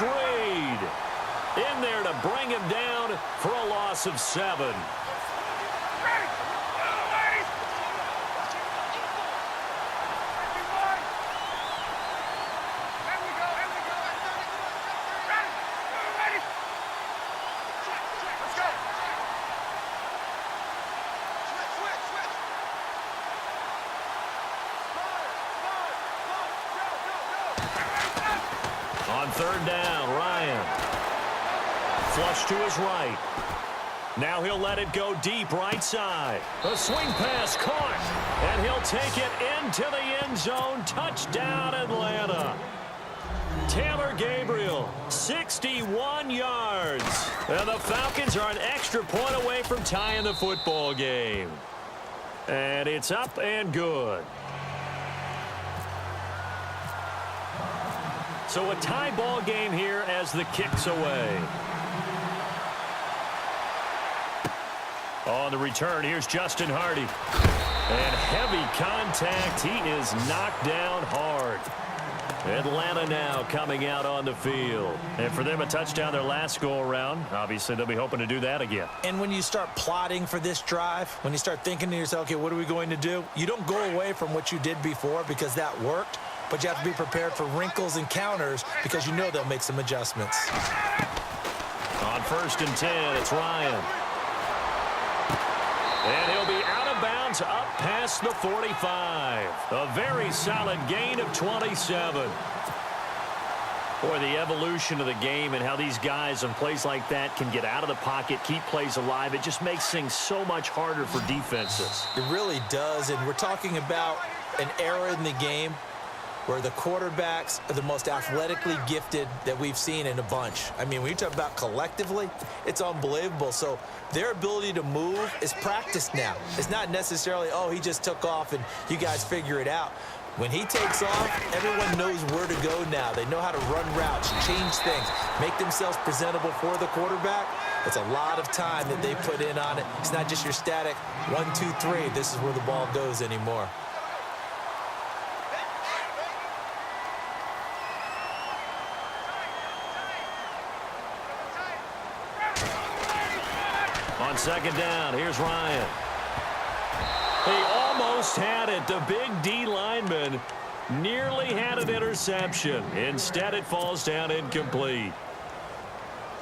Reed in there to bring him down for a loss of 7. On 3rd down, Ryan. Flush to his right. Now he'll let it go deep right side. A swing pass caught, and he'll take it into the end zone. Touchdown, Atlanta. Taylor Gabriel, 61 yards. And the Falcons are an extra point away from tying the football game. And it's up and good. So a tie ball game here as the kick's away. On the return, here's Justin Hardy. And heavy contact. He is knocked down hard. Atlanta now coming out on the field. And for them, a touchdown their last go-around. Obviously, they'll be hoping to do that again. And when you start plotting for this drive, when you start thinking to yourself, okay, what are we going to do? You don't go away from what you did before because that worked. But you have to be prepared for wrinkles and counters because you know they'll make some adjustments. On 1st and 10, it's Ryan. And he'll be out of bounds up past the 45. A very solid gain of 27. Boy, the evolution of the game and how these guys on plays like that can get out of the pocket, keep plays alive, it just makes things so much harder for defenses. It really does, and we're talking about an era in the game where the quarterbacks are the most athletically gifted that we've seen in a bunch. I mean, when you talk about collectively, it's unbelievable. So their ability to move is practiced now. It's not necessarily, oh, he just took off and you guys figure it out. When he takes off, everyone knows where to go now. They know how to run routes, change things, make themselves presentable for the quarterback. It's a lot of time that they put in on it. It's not just your static 1, 2, 3. This is where the ball goes anymore. On 2nd down, here's Ryan. He almost had it. The big D lineman nearly had an interception. Instead, it falls down incomplete.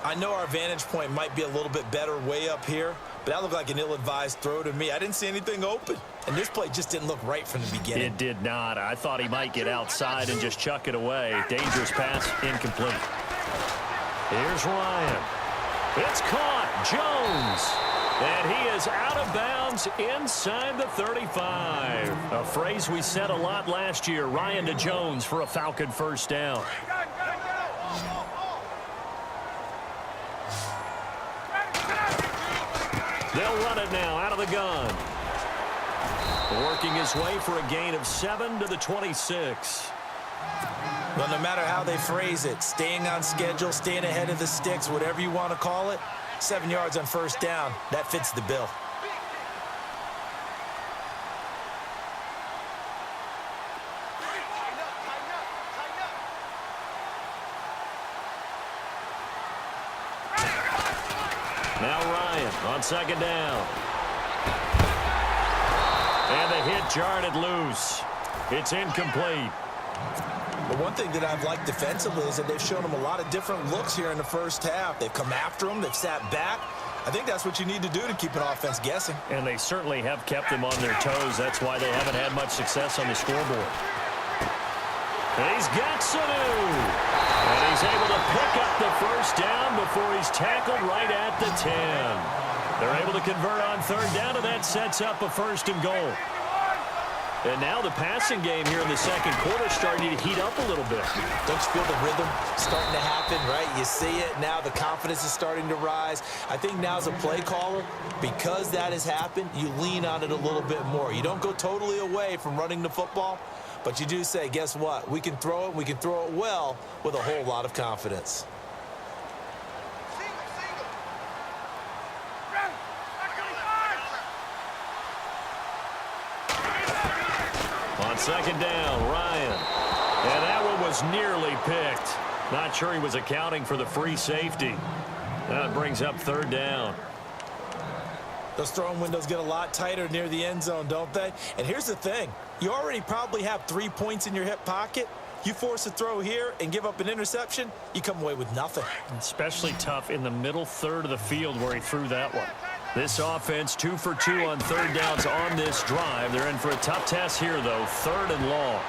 I know our vantage point might be a little bit better way up here, but that looked like an ill-advised throw to me. I didn't see anything open, and this play just didn't look right from the beginning. It did not. I thought he might get outside and just chuck it away. Dangerous pass, incomplete. Here's Ryan. It's caught. Jones. And he is out of bounds inside the 35. A phrase we said a lot last year. Ryan to Jones for a Falcon 1st down. They'll run it now out of the gun. Working his way for a gain of 7 to the 26. Well, no matter how they phrase it, staying on schedule, staying ahead of the sticks, whatever you want to call it, 7 yards on 1st down, that fits the bill. Now Ryan on 2nd down. And the hit jarred it loose. It's incomplete. But one thing that I've liked defensively is that they've shown them a lot of different looks here in the 1st half. They've come after them. They've sat back. I think that's what you need to do to keep an offense guessing. And they certainly have kept them on their toes. That's why they haven't had much success on the scoreboard. And he's got Sanu. And he's able to pick up the 1st down before he's tackled right at the 10. They're able to convert on 3rd down, and that sets up a 1st and goal. And now the passing game here in the 2nd quarter is starting to heat up a little bit. Don't you feel the rhythm starting to happen, right? You see it now. The confidence is starting to rise. I think now as a play caller, because that has happened, you lean on it a little bit more. You don't go totally away from running the football, but you do say, guess what? We can throw it. We can throw it well with a whole lot of confidence. On 2nd down, Ryan. And that one was nearly picked. Not sure he was accounting for the free safety. That brings up third down. Those throwing windows get a lot tighter near the end zone, don't they? And here's the thing. You already probably have 3 points in your hip pocket. You force a throw here and give up an interception, you come away with nothing. Especially tough in the middle third of the field where he threw that one. This offense 2 for 2 on third downs on this drive. They're in for a tough test here, though. 3rd and long.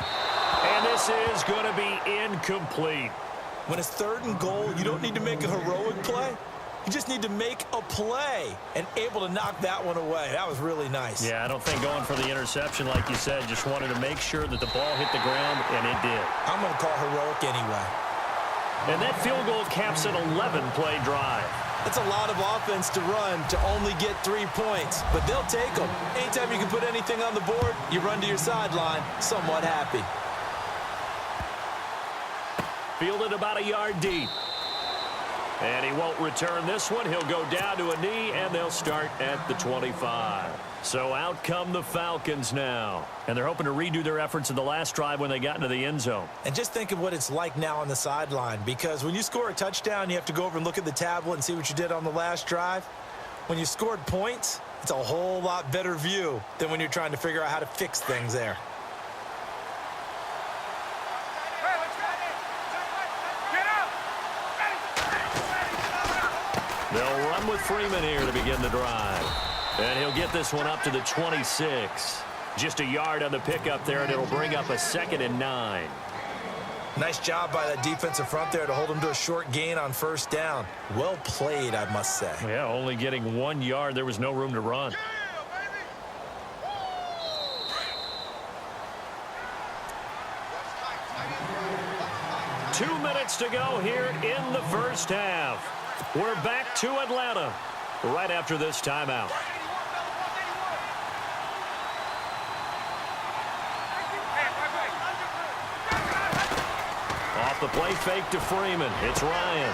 And this is going to be incomplete. When it's 3rd and goal, you don't need to make a heroic play. You just need to make a play and able to knock that one away. That was really nice. Yeah, I don't think going for the interception, like you said, just wanted to make sure that the ball hit the ground, and it did. I'm going to call heroic anyway. And that field goal caps an 11-play drive. It's a lot of offense to run to only get 3 points, but they'll take them. Anytime you can put anything on the board, you run to your sideline somewhat happy. Fielded about a yard deep. And he won't return this one. He'll go down to a knee, and they'll start at the 25. So out come the Falcons now. And they're hoping to redo their efforts in the last drive when they got into the end zone. And just think of what it's like now on the sideline, because when you score a touchdown, you have to go over and look at the tablet and see what you did on the last drive. When you scored points, it's a whole lot better view than when you're trying to figure out how to fix things there. They'll run with Freeman here to begin the drive. And he'll get this one up to the 26. Just a yard on the pickup there, and it'll bring up a 2nd and 9. Nice job by that defensive front there to hold him to a short gain on 1st down. Well played, I must say. Yeah, only getting 1 yard. There was no room to run. Two minutes to go here in the first half. We're back to Atlanta right after this timeout. Off the play fake to Freeman. It's Ryan.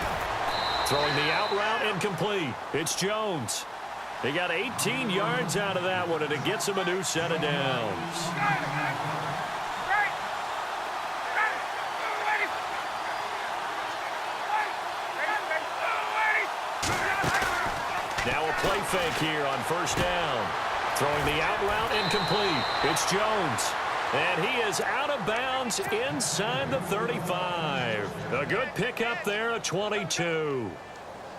Throwing the out route incomplete. It's Jones. They got 18 yards out of that one, and it gets him a new set of downs. Now a play fake here on 1st down. Throwing the out route incomplete. It's Jones. And he is out of bounds inside the 35. A good pickup there at 22.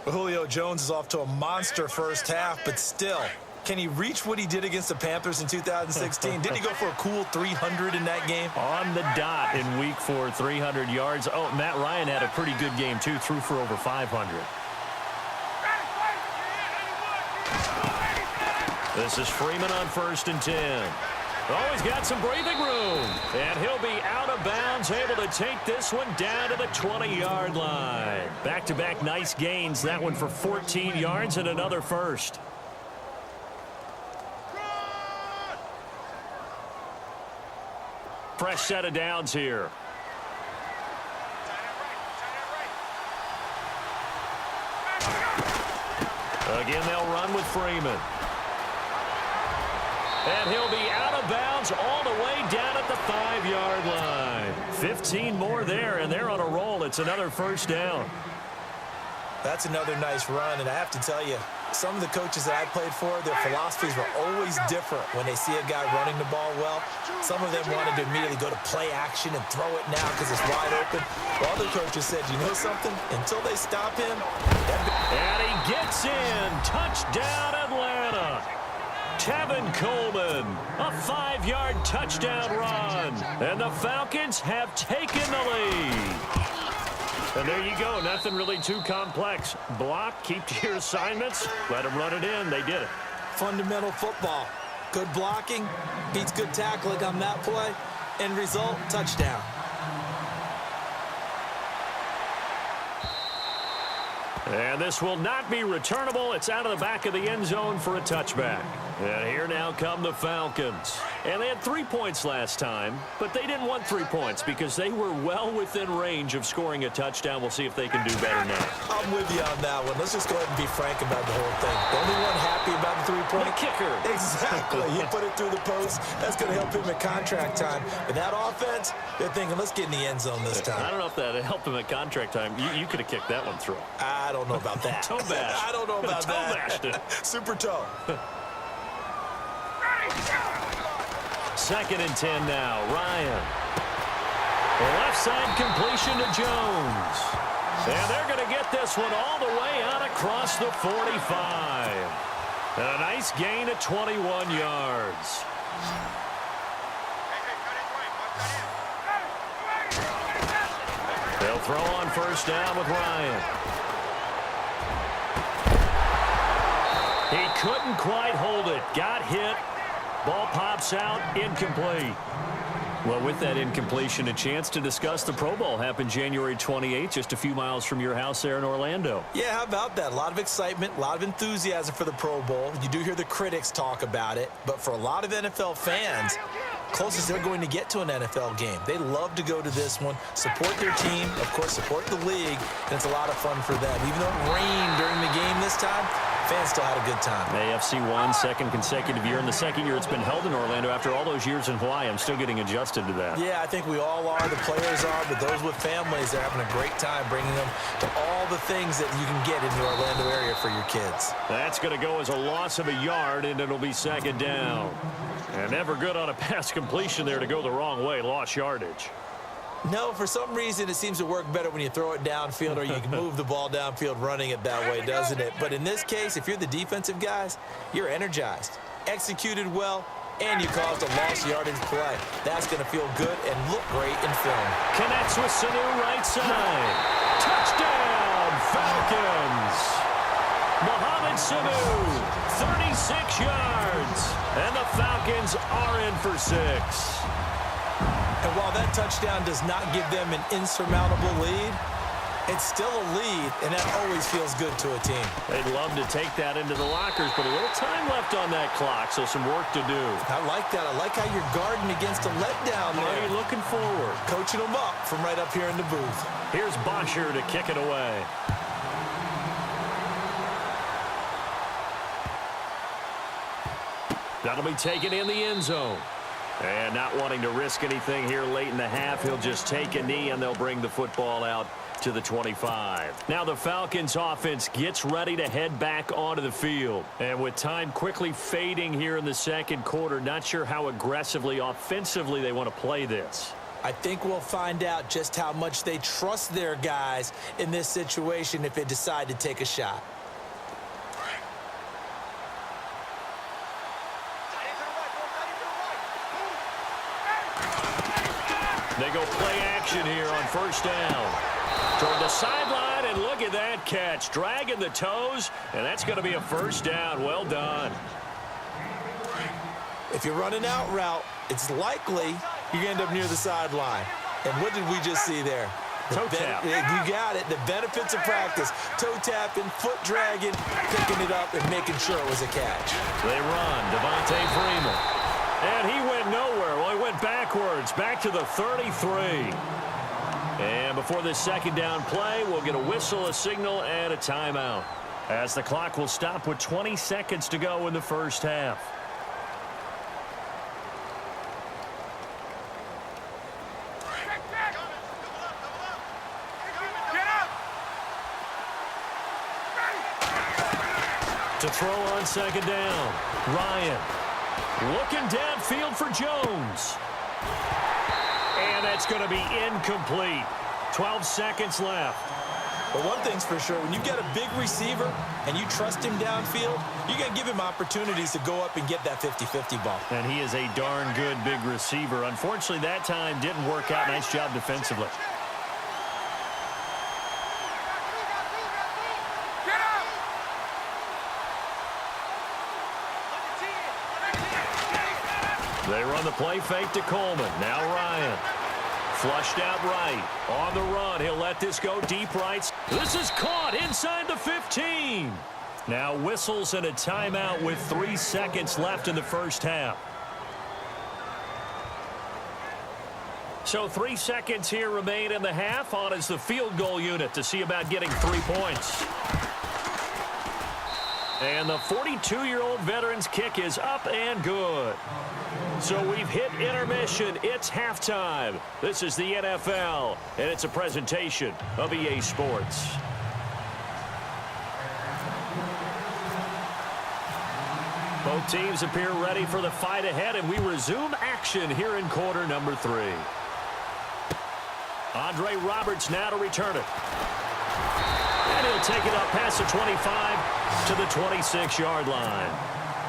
Julio Jones is off to a monster first half, but still, can he reach what he did against the Panthers in 2016? Didn't he go for a cool 300 in that game? On the dot in week 4, 300 yards. Oh, Matt Ryan had a pretty good game, too. Threw for over 500. This is Freeman on 1st and 10. Oh, he's got some breathing room. And he'll be out of bounds, able to take this one down to the 20-yard line. Back-to-back nice gains. That one for 14 yards and another first. Fresh set of downs here. Again, they'll run with Freeman. And he'll be out of bounds all the way down at the 5-yard line. 15 more there, and they're on a roll. It's another 1st down. That's another nice run, and I have to tell you, some of the coaches that I played for, their philosophies were always different when they see a guy running the ball well. Some of them wanted to immediately go to play action and throw it now because it's wide open. While other coaches said, you know something? Until they stop him. And he gets in. Touchdown, Atlanta. Tevin Coleman, a 5-yard touchdown run. And the Falcons have taken the lead. And there you go. Nothing really too complex. Block, keep to your assignments, let them run it in. They did it. Fundamental football. Good blocking beats good tackling on that play. End result, touchdown. And this will not be returnable. It's out of the back of the end zone for a touchback. And here now come the Falcons. And they had 3 points last time, but they didn't want 3 points because they were well within range of scoring a touchdown. We'll see if they can do better now. I'm with you on that one. Let's just go ahead and be frank about the whole thing. The only one happy about the 3-point? The kicker. Exactly. He put it through the post. That's going to help him at contract time. But that offense, they're thinking, let's get in the end zone this time. I don't know if that helped him at contract time. You could have kicked that one through. I don't know about that. Toe bash. I don't know about toe that. Bashed it. Super toe. 2nd and 10 now. Ryan. Left side completion to Jones. And they're going to get this one all the way out across the 45. And a nice gain of 21 yards. They'll throw on 1st down with Ryan. He couldn't quite hold it. Got hit. Ball pops out, incomplete. Well, with that incompletion, a chance to discuss the Pro Bowl happened January 28th, just a few miles from your house there in Orlando. Yeah, how about that? A lot of excitement, a lot of enthusiasm for the Pro Bowl. You do hear the critics talk about it, but for a lot of NFL fans, closest they're going to get to an NFL game. They love to go to this one, support their team, of course, support the league, and it's a lot of fun for them. Even though it rained during the game this time, fans still had a good time. AFC won 2nd consecutive year, and the 2nd year it's been held in Orlando after all those years in Hawaii. I'm still getting adjusted to that. Yeah, I think we all are. The players are, but those with families, they're having a great time bringing them to all the things that you can get in the Orlando area for your kids. That's going to go as a loss of a yard, and it'll be 2nd down. And never good on a pass completion there to go the wrong way. Lost yardage. No, for some reason, it seems to work better when you throw it downfield or you can move the ball downfield running it that way, doesn't it? But in this case, if you're the defensive guys, you're energized, executed well, and you caused a lost yardage play. That's going to feel good and look great in film. Connects with Sanu right side. Touchdown, Falcons. Mohamed Sanu, 36 yards. And the Falcons are in for 6. And while that touchdown does not give them an insurmountable lead, it's still a lead, and that always feels good to a team. They'd love to take that into the lockers, but a little time left on that clock, so some work to do. I like that. I like how you're guarding against a letdown there. Are you looking forward? Coaching them up from right up here in the booth. Here's Bosher to kick it away. That'll be taken in the end zone. And not wanting to risk anything here late in the half, he'll just take a knee and they'll bring the football out to the 25. Now the Falcons offense gets ready to head back onto the field. And with time quickly fading here in the 2nd quarter, not sure how aggressively, offensively they want to play this. I think we'll find out just how much they trust their guys in this situation if they decide to take a shot. They go play action here on 1st down. Toward the sideline, and look at that catch. Dragging the toes, and that's going to be a 1st down. Well done. If you run an out route, it's likely you're going to end up near the sideline. And what did we just see there? Toe tap. You got it. The benefits of practice. Toe tapping, foot dragging, picking it up, and making sure it was a catch. They run. Devontae Freeman. And he went nowhere. Well, he went backwards, back to the 33. And before this 2nd down play, we'll get a whistle, a signal, and a timeout, as the clock will stop with 20 seconds to go in the 1st half. To throw on 2nd down, Ryan. Looking downfield for Jones. And that's going to be incomplete. 12 seconds left. But one thing's for sure, when you've got a big receiver and you trust him downfield, you're going to give him opportunities to go up and get that 50-50 ball. And he is a darn good big receiver. Unfortunately, that time didn't work out. Nice job defensively. They run the play fake to Coleman. Now Ryan. Flushed out right. On the run. He'll let this go deep right. This is caught inside the 15. Now whistles and a timeout with 3 seconds left in the 1st half. So 3 seconds here remain in the half. On is the field goal unit to see about getting 3 points. And the 42-year-old veteran's kick is up and good. So we've hit intermission. It's halftime. This is the NFL, and it's a presentation of EA Sports. Both teams appear ready for the fight ahead, and we resume action here in quarter number 3. Andre Roberts now to return it. And he'll take it up past the 25 to the 26-yard line.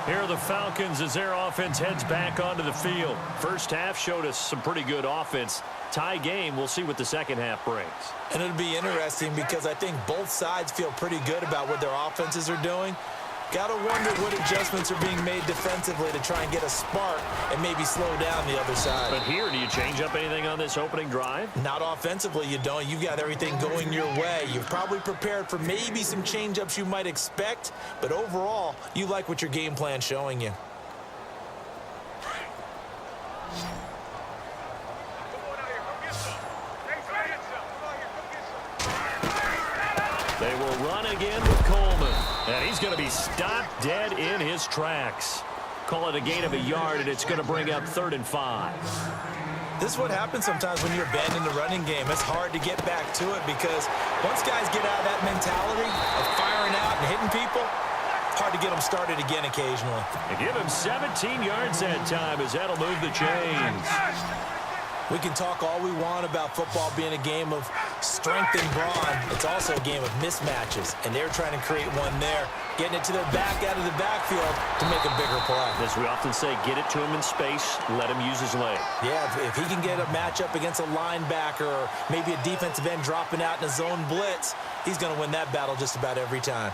Here are the Falcons as their offense heads back onto the field. First half showed us some pretty good offense. Tie game, we'll see what the second half brings. And it'll be interesting because I think both sides feel pretty good about what their offenses are doing. Got to wonder what adjustments are being made defensively to try and get a spark and maybe slow down the other side. But here, do you change up anything on this opening drive? Not offensively, you don't. You've got everything going your way. You've probably prepared for maybe some change-ups you might expect, but overall, you like what your game plan's showing you. They will run again with Coleman. And he's going to be stopped dead in his tracks. Call it a gain of a yard, and it's going to bring up 3rd and 5. This is what happens sometimes when you're abandoning the running game. It's hard to get back to it because once guys get out of that mentality of firing out and hitting people, it's hard to get them started again occasionally. And give him 17 yards that time as that'll move the chains. We can talk all we want about football being a game of strength and brawn. It's also a game of mismatches, and they're trying to create one there, getting it to their back out of the backfield to make a bigger play. As we often say, get it to him in space, let him use his leg. Yeah, if he can get a matchup against a linebacker or maybe a defensive end dropping out in a zone blitz, he's going to win that battle just about every time.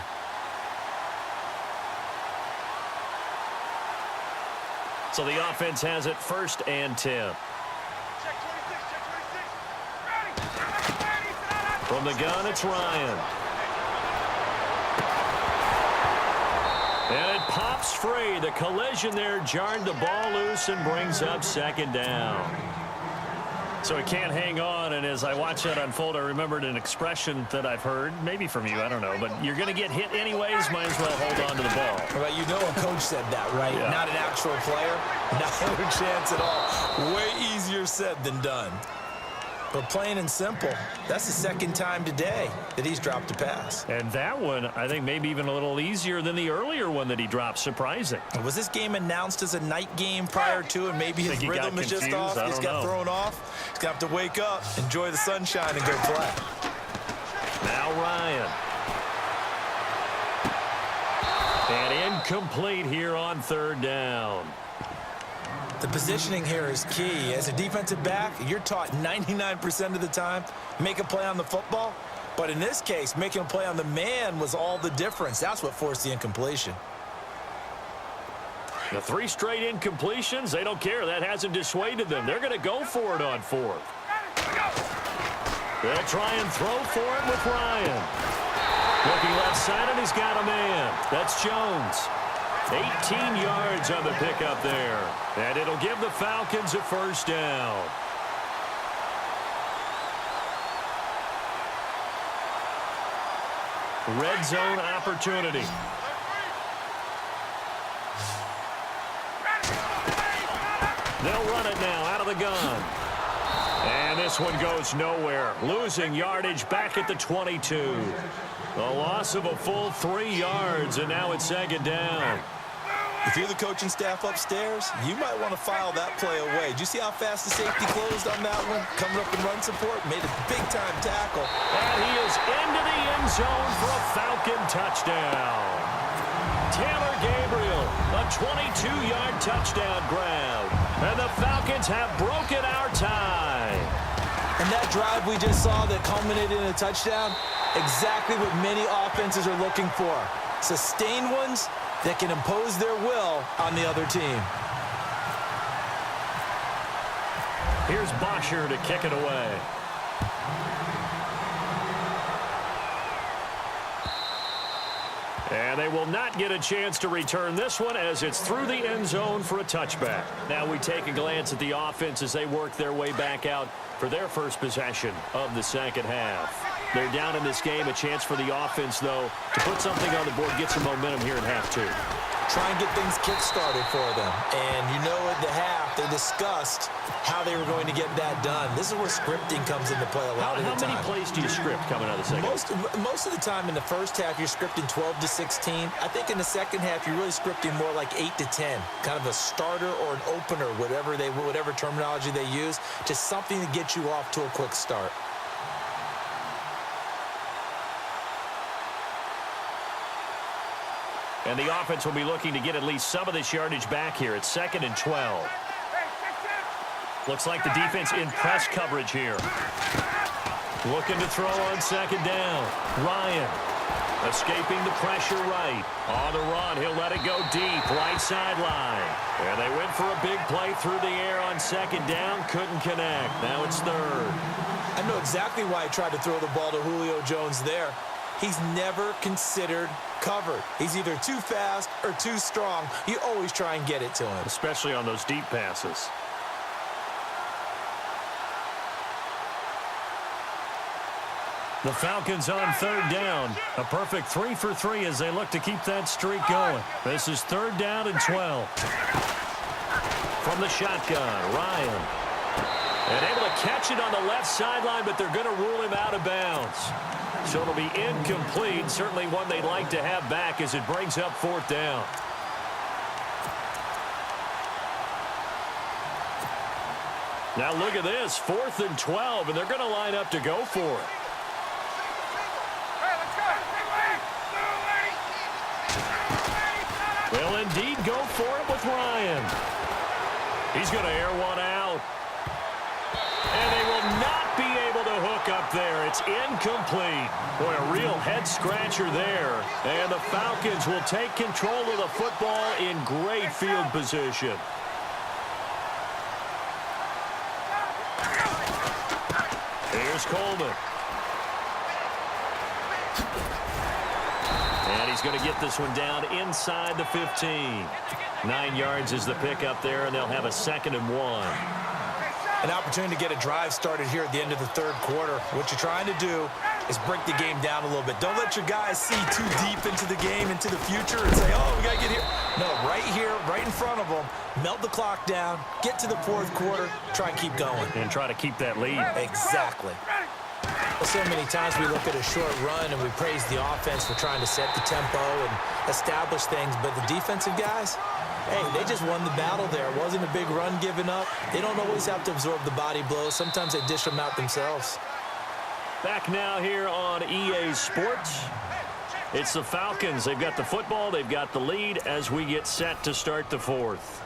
So the offense has it 1st and 10. From the gun, it's Ryan. And it pops free. The collision there jarred the ball loose and brings up 2nd down. So it can't hang on, and as I watch that unfold, I remembered an expression that I've heard, maybe from you, I don't know, but you're going to get hit anyways, might as well hold on to the ball. Well, you know a coach said that, right? Yeah. Not an actual player. No chance at all. Way easier said than done. But plain and simple, that's the 2nd time today that he's dropped a pass. And that one, I think, maybe even a little easier than the earlier one that he dropped. Surprising. Was this game announced as a night game prior to, and maybe his rhythm is just off? He's got thrown off. He's going to have to wake up, enjoy the sunshine, and go play. Now Ryan. And incomplete here on 3rd down. The positioning here is key. As a defensive back, you're taught 99% of the time, make a play on the football. But in this case, making a play on the man was all the difference. That's what forced the incompletion. The 3 straight incompletions, they don't care. That hasn't dissuaded them. They're going to go for it on 4th. They'll try and throw for it with Ryan. Looking left side, and he's got a man. That's Jones. 18 yards on the pickup there. And it'll give the Falcons a 1st down. Red zone opportunity. They'll run it now out of the gun. And this one goes nowhere. Losing yardage back at the 22. A loss of a full 3 yards, and now it's 2nd down. If you're the coaching staff upstairs, you might want to file that play away. Did you see how fast the safety closed on that one? Coming up in run support, made a big-time tackle. And he is into the end zone for a Falcon touchdown. Taylor Gabriel, a 22-yard touchdown grab. And the Falcons have broken our tie. And that drive we just saw that culminated in a touchdown, exactly what many offenses are looking for. Sustained ones that can impose their will on the other team. Here's Bosher to kick it away. And they will not get a chance to return this one as it's through the end zone for a touchback. Now we take a glance at the offense as they work their way back out for their first possession of the second half. They're down in this game. A chance for the offense, though, to put something on the board, get some momentum here in half two. Try and get things kick-started for them. And you know at the half, they discussed how they were going to get that done. This is where scripting comes into play a lot of the time. How many plays do you script coming out of the second half? Most of the time in the first half, you're scripting 12 to 16. I think in the second half, you're really scripting more like 8 to 10. Kind of a starter or an opener, whatever terminology they use. Just something to get you off to a quick start. And the offense will be looking to get at least some of this yardage back here. It's 2nd and 12. Looks like the defense in press coverage here. Looking to throw on 2nd down. Ryan escaping the pressure right. On the run, he'll let it go deep, right sideline. And they went for a big play through the air on 2nd down. Couldn't connect. Now it's 3rd. I know exactly why he tried to throw the ball to Julio Jones there. He's never considered covered. He's either too fast or too strong. You always try and get it to him. Especially on those deep passes. The Falcons on 3rd down. A perfect 3 for 3 as they look to keep that streak going. This is 3rd down and 12. From the shotgun, Ryan. And able to catch it on the left sideline, but they're going to rule him out of bounds. So it'll be incomplete. Certainly one they'd like to have back as it brings up 4th down. Now look at this. 4th and 12, and they're going to line up to go for it. They'll indeed go for it with Ryan. He's going to air one out. And they will not be able to hook up there. It's incomplete. Boy, a real head-scratcher there. And the Falcons will take control of the football in great field position. Here's Coleman. And he's going to get this one down inside the 15. 9 yards is the pickup there, and they'll have a 2nd and 1. An opportunity to get a drive started here at the end of the 3rd quarter. What you're trying to do is break the game down a little bit. Don't let your guys see too deep into the game, into the future, and say, oh, we got to get here. No, right here, right in front of them, melt the clock down, get to the 4th quarter, try and keep going. And try to keep that lead. Exactly. Well, so many times we look at a short run and we praise the offense for trying to set the tempo and establish things, but the defensive guys, hey, they just won the battle there. It wasn't a big run given up. They don't always have to absorb the body blows. Sometimes they dish them out themselves. Back now here on EA Sports. It's the Falcons. They've got the football. They've got the lead as we get set to start the 4th.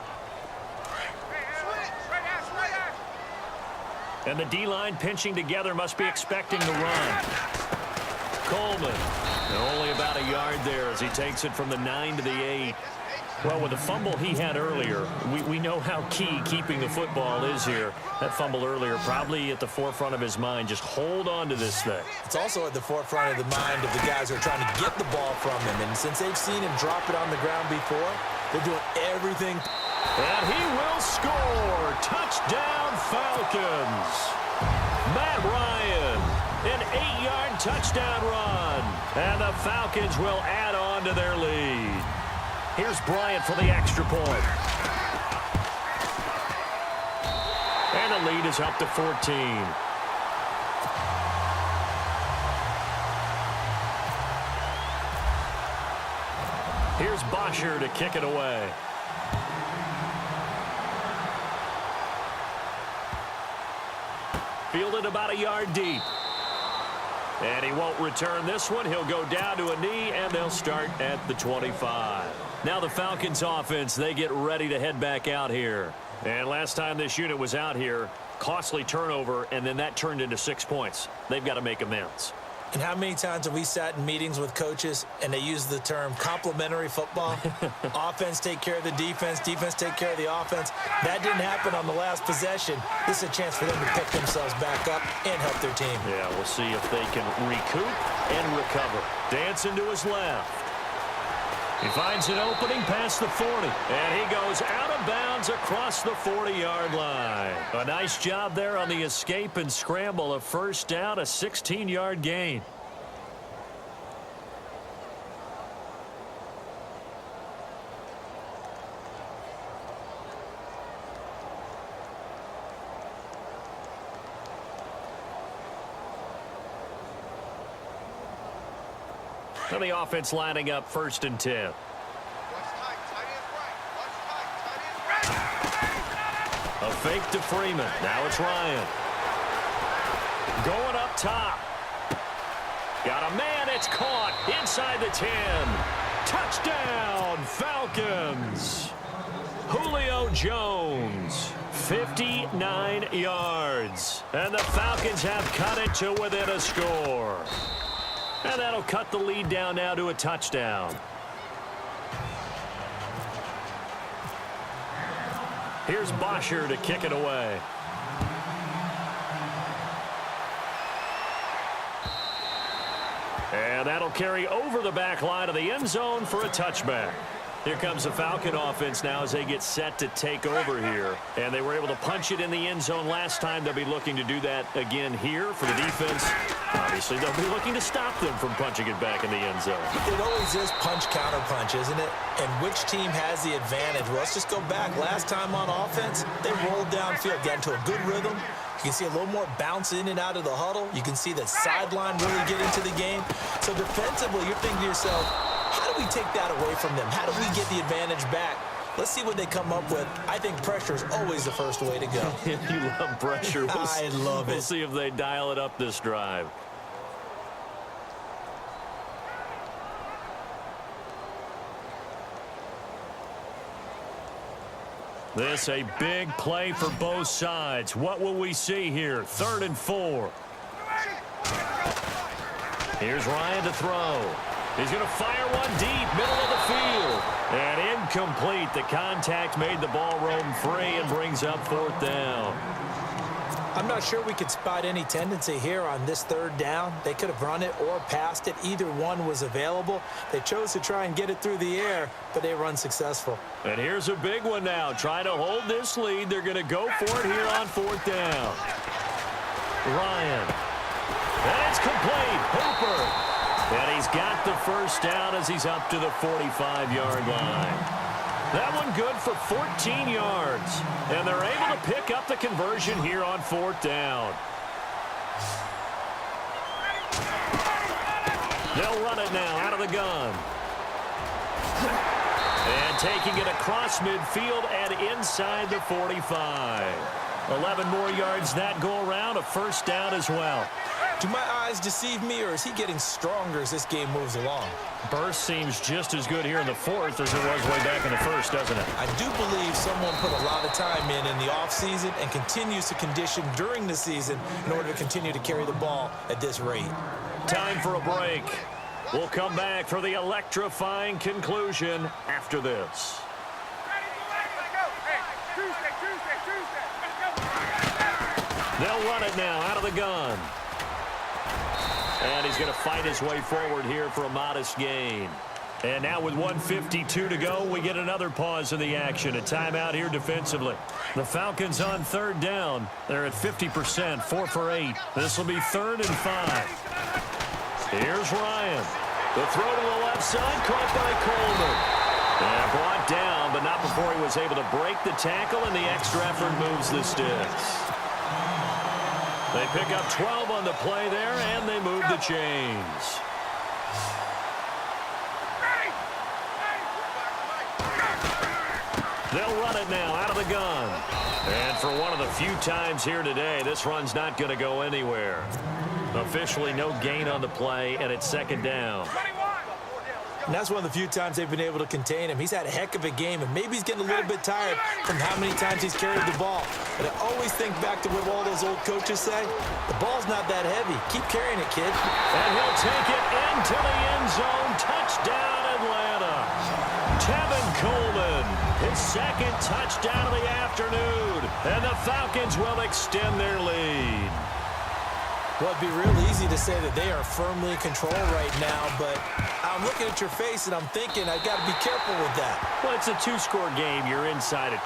And the D-line pinching together, must be expecting the run. Coleman. Only about a yard there as he takes it from the 9 to the 8. Well, with the fumble he had earlier, we know how key keeping the football is here. That fumble earlier probably at the forefront of his mind. Just hold on to this thing. It's also at the forefront of the mind of the guys who are trying to get the ball from him. And since they've seen him drop it on the ground before, they're doing everything. And he will score. Touchdown, Falcons. Matt Ryan, an 8-yard touchdown run. And the Falcons will add on to their lead. Here's Bryant for the extra point. And the lead is up to 14. Here's Bosher to kick it away. Fielded about a yard deep. And he won't return this one. He'll go down to a knee, and they'll start at the 25. Now the Falcons offense, they get ready to head back out here. And last time this unit was out here, costly turnover, and then that turned into 6 points. They've got to make amends. And how many times have we sat in meetings with coaches and they use the term complementary football? Offense take care of the defense, defense take care of the offense. That didn't happen on the last possession. This is a chance for them to pick themselves back up and help their team. Yeah, we'll see if they can recoup and recover. Dancing to his left. He finds an opening past the 40, and he goes out of bounds across the 40-yard line. A nice job there on the escape and scramble. A first down, a 16-yard gain. And the offense lining up 1st and 10. A fake to Freeman. Now it's Ryan. Going up top. Got a man. It's caught inside the 10. Touchdown, Falcons. Julio Jones, 59 yards. And the Falcons have cut it to within a score. And that'll cut the lead down now to a touchdown. Here's Bosher to kick it away. And that'll carry over the back line of the end zone for a touchback. Here comes the Falcon offense now as they get set to take over here. And they were able to punch it in the end zone last time. They'll be looking to do that again here for the defense. Obviously, they'll be looking to stop them from punching it back in the end zone. It always is punch-counter-punch, isn't it? And which team has the advantage? Well, let's just go back. Last time on offense, they rolled downfield, got into a good rhythm. You can see a little more bounce in and out of the huddle. You can see the sideline really get into the game. So defensively, you're thinking to yourself, how do we take that away from them? How do we get the advantage back? Let's see what they come up with. I think pressure is always the first way to go. You love pressure. I love it. We'll see if they dial it up this drive. This a big play for both sides. What will we see here? 3rd and 4. Here's Ryan to throw. He's going to fire one deep, middle of the field. And incomplete. The contact made the ball roam free and brings up 4th down. I'm not sure we could spot any tendency here on this 3rd down. They could have run it or passed it. Either one was available. They chose to try and get it through the air, but they were unsuccessful. And here's a big one now. Trying to hold this lead. They're going to go for it here on 4th down. Ryan. And it's complete. Hooper. And he's got the first down as he's up to the 45-yard line. That one good for 14 yards. And they're able to pick up the conversion here on 4th down. They'll run it now out of the gun. And taking it across midfield and inside the 45. 11 more yards that go around, a first down as well. Do my eyes deceive me, or is he getting stronger as this game moves along? Burst seems just as good here in the 4th as it was way back in the 1st, doesn't it? I do believe someone put a lot of time in the offseason and continues to condition during the season in order to continue to carry the ball at this rate. Time for a break. We'll come back for the electrifying conclusion after this. They'll run it now out of the gun. And he's going to fight his way forward here for a modest gain. And now with 1:52 to go, we get another pause in the action. A timeout here defensively. The Falcons on 3rd down. They're at 50%, 4 for 8. This will be 3rd and 5. Here's Ryan. The throw to the left side, caught by Coleman. And brought down, but not before he was able to break the tackle, and the extra effort moves the sticks. They pick up 12 on the play there, and they move the chains. They'll run it now out of the gun. And for one of the few times here today, this run's not going to go anywhere. Officially no gain on the play, and it's 2nd down. And that's one of the few times they've been able to contain him. He's had a heck of a game, and maybe he's getting a little bit tired from how many times he's carried the ball. But I always think back to what all those old coaches say. The ball's not that heavy. Keep carrying it, kid. And he'll take it into the end zone. Touchdown, Atlanta. Tevin Coleman, his 2nd touchdown of the afternoon. And the Falcons will extend their lead. Well, it'd be real easy to say that they are firmly in control right now, but I'm looking at your face and I'm thinking I got to be careful with that. Well, it's a two-score game. You're inside a